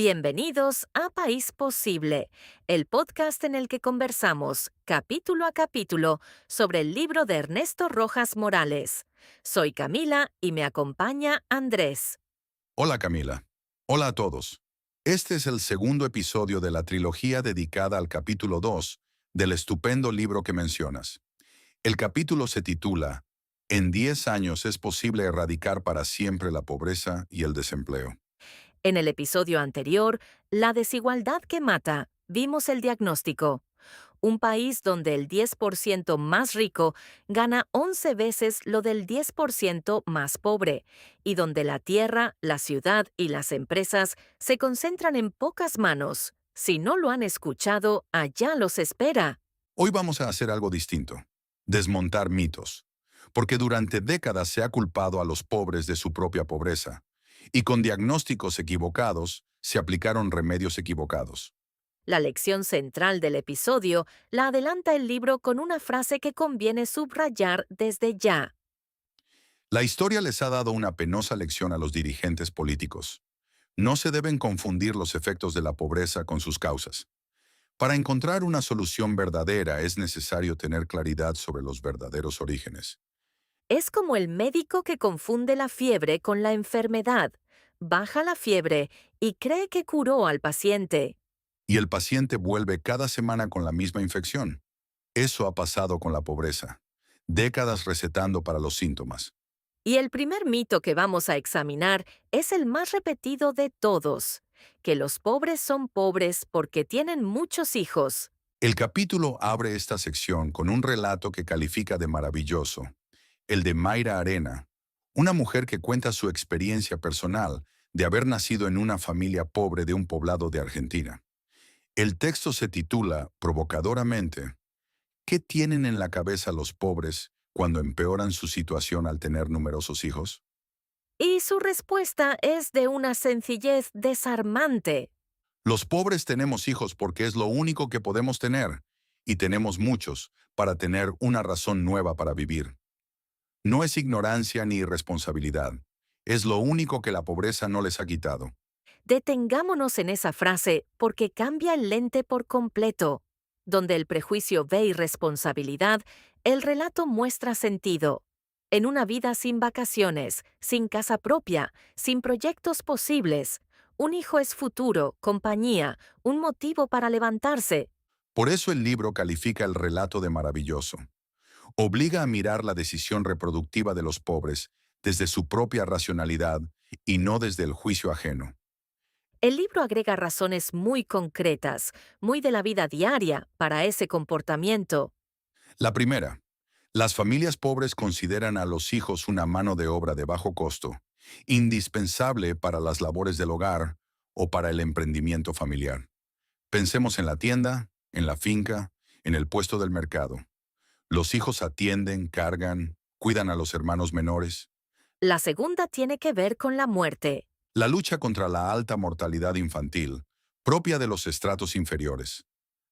Bienvenidos a País Posible, el podcast en el que conversamos capítulo a capítulo sobre el libro de Ernesto Rojas Morales. Soy Camila y me acompaña Andrés. Hola Camila. Hola a todos. Este es el segundo episodio de la trilogía dedicada al capítulo 2 del estupendo libro que mencionas. El capítulo se titula En 10 años es posible erradicar para siempre la pobreza y el desempleo. En el episodio anterior, La desigualdad que mata, vimos el diagnóstico. Un país donde el 10% más rico gana 11 veces lo del 10% más pobre, y donde la tierra, la ciudad y las empresas se concentran en pocas manos. Si no lo han escuchado, allá los espera. Hoy vamos a hacer algo distinto. Desmontar mitos. Porque durante décadas se ha culpado a los pobres de su propia pobreza. Y con diagnósticos equivocados, se aplicaron remedios equivocados. La lección central del episodio la adelanta el libro con una frase que conviene subrayar desde ya. La historia les ha dado una penosa lección a los dirigentes políticos. No se deben confundir los efectos de la pobreza con sus causas. Para encontrar una solución verdadera es necesario tener claridad sobre los verdaderos orígenes. Es como el médico que confunde la fiebre con la enfermedad. Baja la fiebre y cree que curó al paciente. Y el paciente vuelve cada semana con la misma infección. Eso ha pasado con la pobreza. Décadas recetando para los síntomas. Y el primer mito que vamos a examinar es el más repetido de todos, que los pobres son pobres porque tienen muchos hijos. El capítulo abre esta sección con un relato que califica de maravilloso. El de Mayra Arena, una mujer que cuenta su experiencia personal de haber nacido en una familia pobre de un poblado de Argentina. El texto se titula, provocadoramente, ¿qué tienen en la cabeza los pobres cuando empeoran su situación al tener numerosos hijos? Y su respuesta es de una sencillez desarmante. Los pobres tenemos hijos porque es lo único que podemos tener, y tenemos muchos para tener una razón nueva para vivir. No es ignorancia ni irresponsabilidad, es lo único que la pobreza no les ha quitado. Detengámonos en esa frase porque cambia el lente por completo. Donde el prejuicio ve irresponsabilidad, el relato muestra sentido. En una vida sin vacaciones, sin casa propia, sin proyectos posibles, un hijo es futuro, compañía, un motivo para levantarse. Por eso el libro califica el relato de maravilloso. Obliga a mirar la decisión reproductiva de los pobres desde su propia racionalidad y no desde el juicio ajeno. El libro agrega razones muy concretas, muy de la vida diaria, para ese comportamiento. La primera, las familias pobres consideran a los hijos una mano de obra de bajo costo, indispensable para las labores del hogar o para el emprendimiento familiar. Pensemos en la tienda, en la finca, en el puesto del mercado. Los hijos atienden, cargan, cuidan a los hermanos menores. La segunda tiene que ver con la muerte. La lucha contra la alta mortalidad infantil, propia de los estratos inferiores.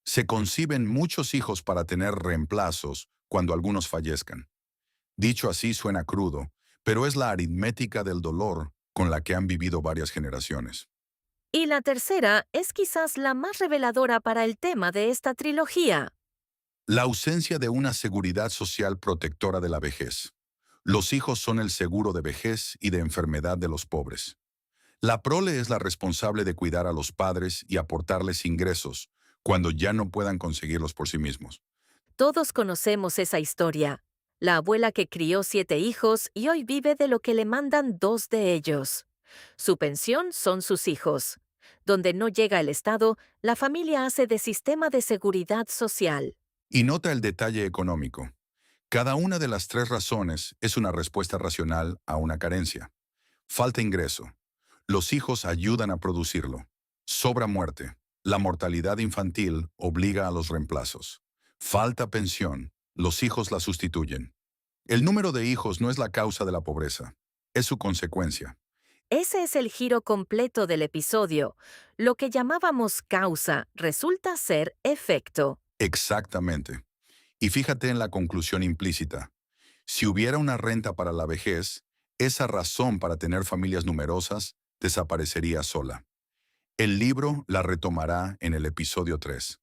Se conciben muchos hijos para tener reemplazos cuando algunos fallezcan. Dicho así suena crudo, pero es la aritmética del dolor con la que han vivido varias generaciones. Y la tercera es quizás la más reveladora para el tema de esta trilogía. La ausencia de una seguridad social protectora de la vejez. Los hijos son el seguro de vejez y de enfermedad de los pobres. La prole es la responsable de cuidar a los padres y aportarles ingresos cuando ya no puedan conseguirlos por sí mismos. Todos conocemos esa historia. La abuela que crió 7 hijos y hoy vive de lo que le mandan 2 de ellos. Su pensión son sus hijos. Donde no llega el Estado, la familia hace de sistema de seguridad social. Y nota el detalle económico. Cada una de las tres razones es una respuesta racional a una carencia. Falta ingreso. Los hijos ayudan a producirlo. Sobra muerte. La mortalidad infantil obliga a los reemplazos. Falta pensión. Los hijos la sustituyen. El número de hijos no es la causa de la pobreza, es su consecuencia. Ese es el giro completo del episodio. Lo que llamábamos causa resulta ser efecto. Exactamente. Y fíjate en la conclusión implícita. Si hubiera una renta para la vejez, esa razón para tener familias numerosas desaparecería sola. El libro la retomará en el episodio 3.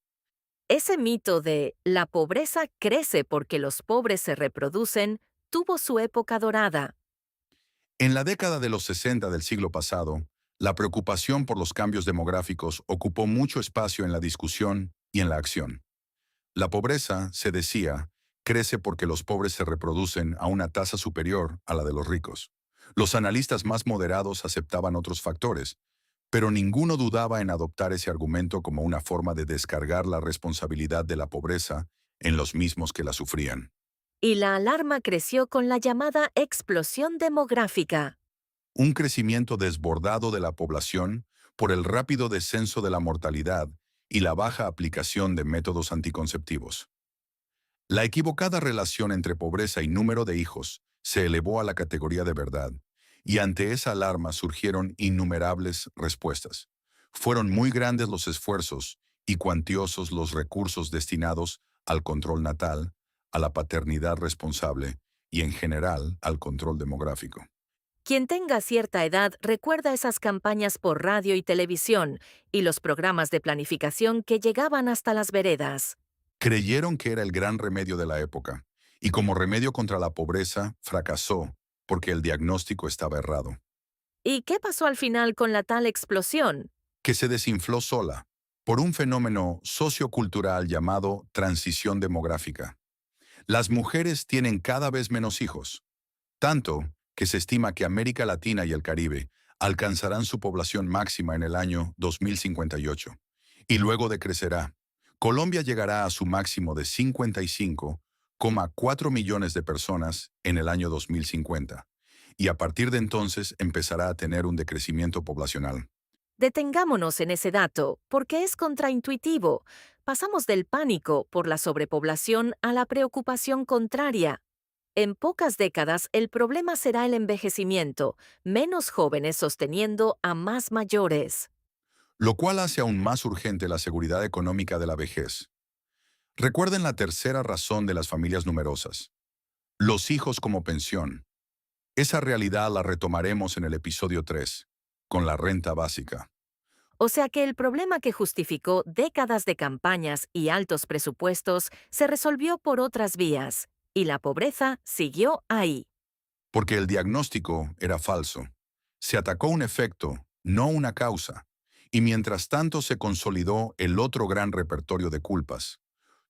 Ese mito de la pobreza crece porque los pobres se reproducen tuvo su época dorada. En la década de los 60 del siglo pasado, la preocupación por los cambios demográficos ocupó mucho espacio en la discusión y en la acción. La pobreza, se decía, crece porque los pobres se reproducen a una tasa superior a la de los ricos. Los analistas más moderados aceptaban otros factores, pero ninguno dudaba en adoptar ese argumento como una forma de descargar la responsabilidad de la pobreza en los mismos que la sufrían. Y la alarma creció con la llamada explosión demográfica. Un crecimiento desbordado de la población por el rápido descenso de la mortalidad y la baja aplicación de métodos anticonceptivos. La equivocada relación entre pobreza y número de hijos se elevó a la categoría de verdad, y ante esa alarma surgieron innumerables respuestas. Fueron muy grandes los esfuerzos y cuantiosos los recursos destinados al control natal, a la paternidad responsable y, en general, al control demográfico. Quien tenga cierta edad recuerda esas campañas por radio y televisión y los programas de planificación que llegaban hasta las veredas. Creyeron que era el gran remedio de la época, y como remedio contra la pobreza, fracasó porque el diagnóstico estaba errado, ¿Y qué pasó al final con la tal explosión? que se desinfló sola por un fenómeno sociocultural llamado transición demográfica. Las mujeres tienen cada vez menos hijos, tanto que se estima que América Latina y el Caribe alcanzarán su población máxima en el año 2058, y luego decrecerá. Colombia llegará a su máximo de 55,4 millones de personas en el año 2050, y a partir de entonces empezará a tener un decrecimiento poblacional. Detengámonos en ese dato, porque es contraintuitivo. Pasamos del pánico por la sobrepoblación a la preocupación contraria. En pocas décadas el problema será el envejecimiento, menos jóvenes sosteniendo a más mayores. Lo cual hace aún más urgente la seguridad económica de la vejez. Recuerden la tercera razón de las familias numerosas: los hijos como pensión. Esa realidad la retomaremos en el episodio 3, con la renta básica. O sea que el problema que justificó décadas de campañas y altos presupuestos se resolvió por otras vías, y la pobreza siguió ahí. Porque el diagnóstico era falso. Se atacó un efecto, no una causa. Y mientras tanto se consolidó el otro gran repertorio de culpas.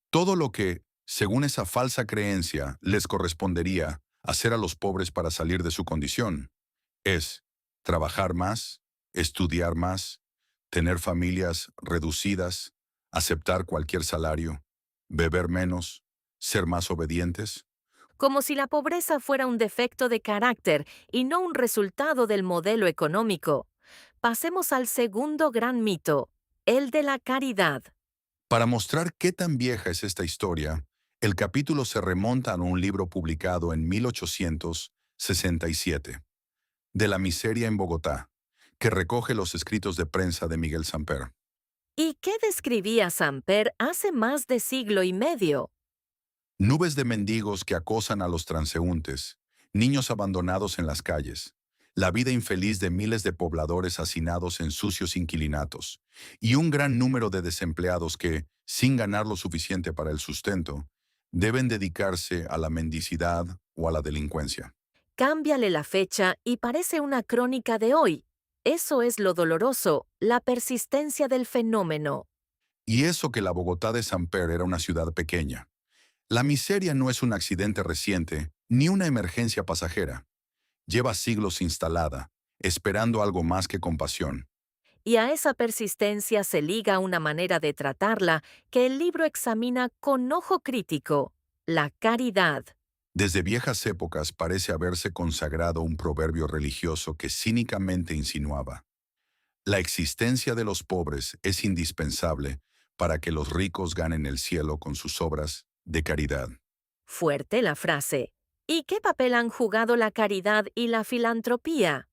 Todo lo que, según esa falsa creencia, les correspondería hacer a los pobres para salir de su condición, es trabajar más, estudiar más, tener familias reducidas, aceptar cualquier salario, beber menos, ser más obedientes. Como si la pobreza fuera un defecto de carácter y no un resultado del modelo económico. Pasemos al segundo gran mito, el de la caridad. Para mostrar qué tan vieja es esta historia, el capítulo se remonta a un libro publicado en 1867, De la miseria en Bogotá, que recoge los escritos de prensa de Miguel Samper. ¿Y qué describía Samper hace más de siglo y medio? Nubes de mendigos que acosan a los transeúntes, niños abandonados en las calles, la vida infeliz de miles de pobladores hacinados en sucios inquilinatos, y un gran número de desempleados que, sin ganar lo suficiente para el sustento, deben dedicarse a la mendicidad o a la delincuencia. Cámbiale la fecha y parece una crónica de hoy. Eso es lo doloroso, la persistencia del fenómeno. Y eso que la Bogotá de Samper era una ciudad pequeña. La miseria no es un accidente reciente, ni una emergencia pasajera. Lleva siglos instalada, esperando algo más que compasión. Y a esa persistencia se liga una manera de tratarla que el libro examina con ojo crítico, la caridad. Desde viejas épocas parece haberse consagrado un proverbio religioso que cínicamente insinuaba: la existencia de los pobres es indispensable para que los ricos ganen el cielo con sus obras de caridad. Fuerte la frase. ¿Y qué papel han jugado la caridad y la filantropía?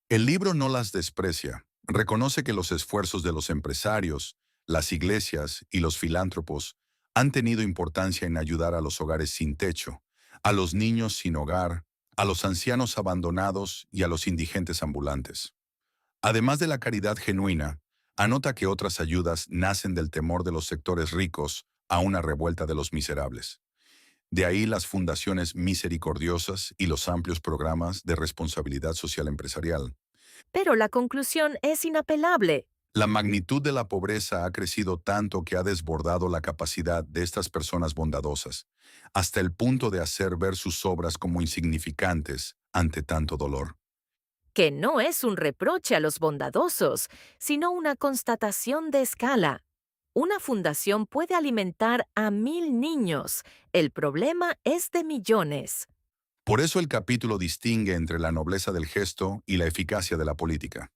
El libro no las desprecia. Reconoce que los esfuerzos de los empresarios, las iglesias y los filántropos han tenido importancia en ayudar a los hogares sin techo, a los niños sin hogar, a los ancianos abandonados y a los indigentes ambulantes. Además de la caridad genuina, Anota que otras ayudas nacen del temor de los sectores ricos a una revuelta de los miserables. De ahí las fundaciones misericordiosas y los amplios programas de responsabilidad social empresarial. Pero la conclusión es inapelable. La magnitud de la pobreza ha crecido tanto que ha desbordado la capacidad de estas personas bondadosas, hasta el punto de hacer ver sus obras como insignificantes ante tanto dolor. Que no es un reproche a los bondadosos, sino una constatación de escala. Una fundación puede alimentar a 1.000 niños. El problema es de millones. Por eso el capítulo distingue entre la nobleza del gesto y la eficacia de la política.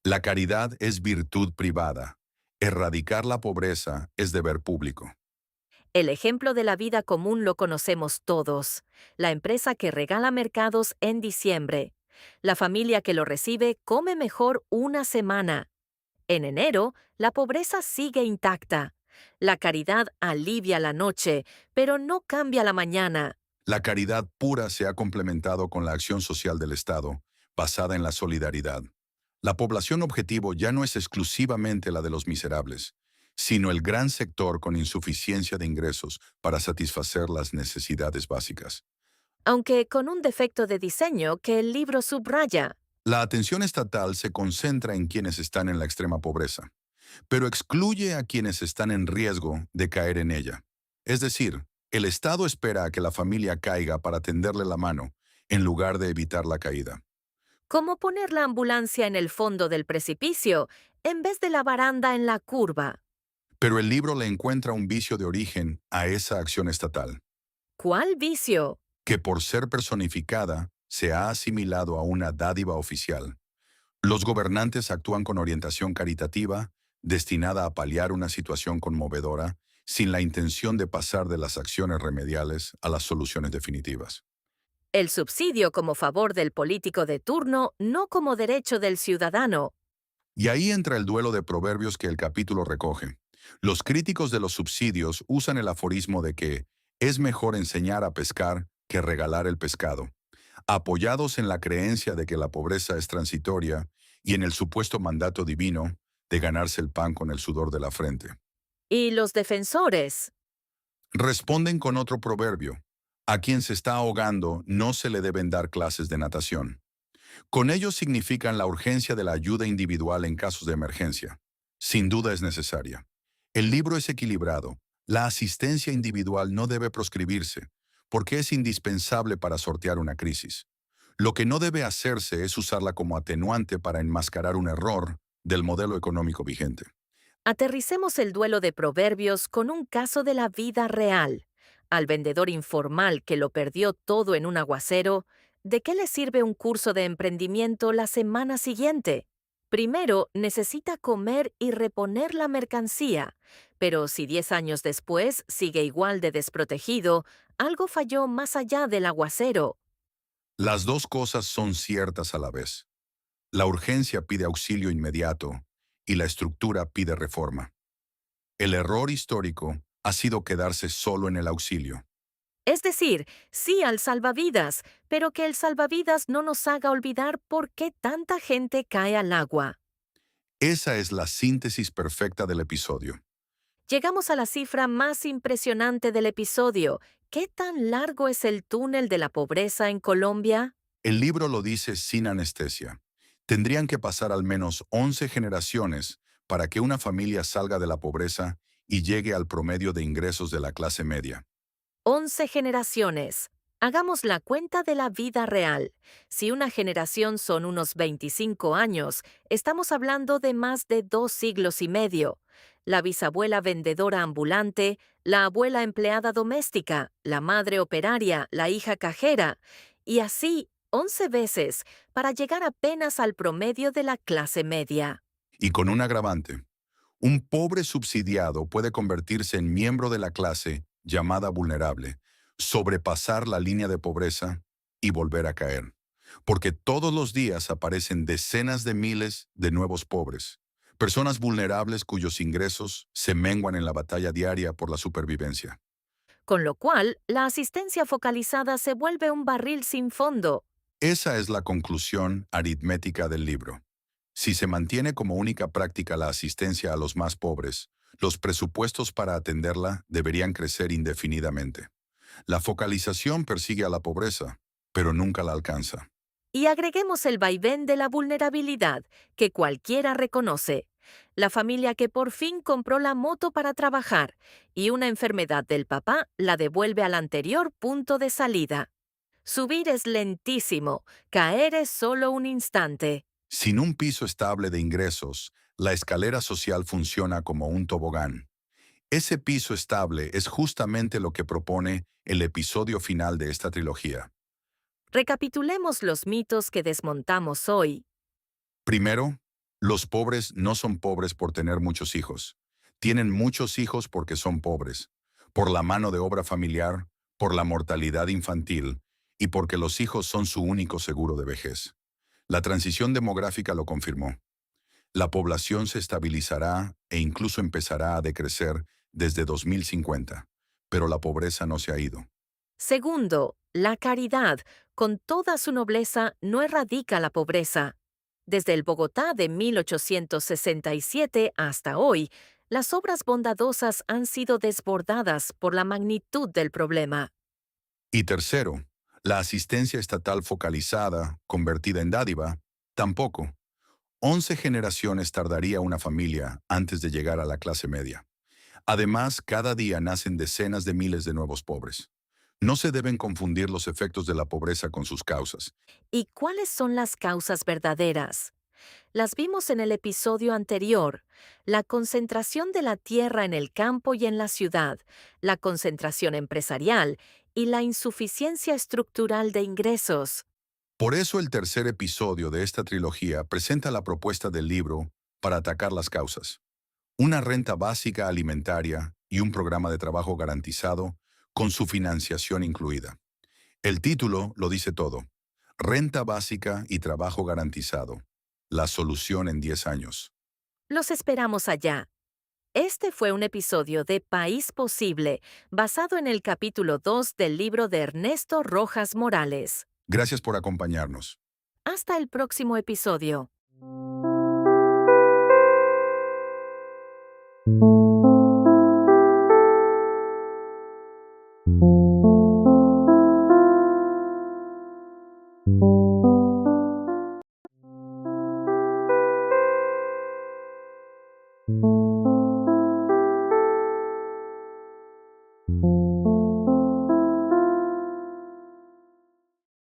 La caridad es virtud privada. Erradicar la pobreza es deber público. El ejemplo de la vida común lo conocemos todos. La empresa que regala mercados en diciembre. La familia que lo recibe come mejor una semana. En enero, la pobreza sigue intacta. La caridad alivia la noche, pero no cambia la mañana. La caridad pura se ha complementado con la acción social del Estado, basada en la solidaridad. La población objetivo ya no es exclusivamente la de los miserables, sino el gran sector con insuficiencia de ingresos para satisfacer las necesidades básicas. Aunque con un defecto de diseño que el libro subraya. La atención estatal se concentra en quienes están en la extrema pobreza, pero excluye a quienes están en riesgo de caer en ella. Es decir, el Estado espera a que la familia caiga para tenderle la mano, en lugar de evitar la caída. Como poner la ambulancia en el fondo del precipicio en vez de la baranda en la curva. Pero el libro le encuentra un vicio de origen a esa acción estatal, ¿Cuál vicio? que por ser personificada se ha asimilado a una dádiva oficial. Los gobernantes actúan con orientación caritativa, destinada a paliar una situación conmovedora, sin la intención de pasar de las acciones remediales a las soluciones definitivas. El subsidio como favor del político de turno, no como derecho del ciudadano. Y ahí entra el duelo de proverbios que el capítulo recoge. Los críticos de los subsidios usan el aforismo de que es mejor enseñar a pescar que regalar el pescado, apoyados en la creencia de que la pobreza es transitoria y en el supuesto mandato divino de ganarse el pan con el sudor de la frente. Y los defensores. Responden con otro proverbio: a quien se está ahogando no se le deben dar clases de natación. Con ello significan la urgencia de la ayuda individual en casos de emergencia. Sin duda es necesaria. El libro es equilibrado. La asistencia individual no debe proscribirse, porque es indispensable para sortear una crisis. Lo que no debe hacerse es usarla como atenuante para enmascarar un error del modelo económico vigente. Aterricemos el duelo de proverbios con un caso de la vida real. Al vendedor informal que lo perdió todo en un aguacero, ¿de qué le sirve un curso de emprendimiento la semana siguiente? Primero, necesita comer y reponer la mercancía, pero si 10 años después sigue igual de desprotegido, algo falló más allá del aguacero. Las dos cosas son ciertas a la vez. La urgencia pide auxilio inmediato y la estructura pide reforma. El error histórico ha sido quedarse solo en el auxilio. Es decir, sí al salvavidas, pero que el salvavidas no nos haga olvidar por qué tanta gente cae al agua. Esa es la síntesis perfecta del episodio. Llegamos a la cifra más impresionante del episodio. ¿Qué tan largo es el túnel de la pobreza en Colombia? El libro lo dice sin anestesia. Tendrían que pasar al menos 11 generaciones para que una familia salga de la pobreza y llegue al promedio de ingresos de la clase media. 11 generaciones. Hagamos la cuenta de la vida real. Si una generación son unos 25 años, estamos hablando de más de 2 siglos y medio. La bisabuela vendedora ambulante, la abuela empleada doméstica, la madre operaria, la hija cajera, y así 11 veces para llegar apenas al promedio de la clase media. Y con un agravante: un pobre subsidiado puede convertirse en miembro de la clase llamada vulnerable, sobrepasar la línea de pobreza y volver a caer. Porque todos los días aparecen decenas de miles de nuevos pobres, personas vulnerables cuyos ingresos se menguan en la batalla diaria por la supervivencia. Con lo cual, la asistencia focalizada se vuelve un barril sin fondo. Esa es la conclusión aritmética del libro. Si se mantiene como única práctica la asistencia a los más pobres, los presupuestos para atenderla deberían crecer indefinidamente. La focalización persigue a la pobreza, pero nunca la alcanza. Y agreguemos el vaivén de la vulnerabilidad, que cualquiera reconoce. La familia que por fin compró la moto para trabajar y una enfermedad del papá la devuelve al anterior punto de salida. Subir es lentísimo, caer es solo un instante. Sin un piso estable de ingresos, la escalera social funciona como un tobogán. Ese piso estable es justamente lo que propone el episodio final de esta trilogía. Recapitulemos los mitos que desmontamos hoy. Primero, los pobres no son pobres por tener muchos hijos. Tienen muchos hijos porque son pobres, por la mano de obra familiar, por la mortalidad infantil y porque los hijos son su único seguro de vejez. La transición demográfica lo confirmó. La población se estabilizará e incluso empezará a decrecer desde 2050, pero la pobreza no se ha ido. Segundo, la caridad, con toda su nobleza, no erradica la pobreza. Desde el Bogotá de 1867 hasta hoy, las obras bondadosas han sido desbordadas por la magnitud del problema. Y tercero, la asistencia estatal focalizada, convertida en dádiva, tampoco. 11 generaciones tardaría una familia antes de llegar a la clase media. Además, cada día nacen decenas de miles de nuevos pobres. No se deben confundir los efectos de la pobreza con sus causas. ¿Y cuáles son las causas verdaderas? Las vimos en el episodio anterior: la concentración de la tierra en el campo y en la ciudad, la concentración empresarial y la insuficiencia estructural de ingresos. Por eso el tercer episodio de esta trilogía presenta la propuesta del libro para atacar las causas. Una renta básica alimentaria y un programa de trabajo garantizado con su financiación incluida. El título lo dice todo. Renta básica y trabajo garantizado. La solución en 10 años. Los esperamos allá. Este fue un episodio de País Posible, basado en el capítulo 2 del libro de Ernesto Rojas Morales. Gracias por acompañarnos. Hasta el próximo episodio.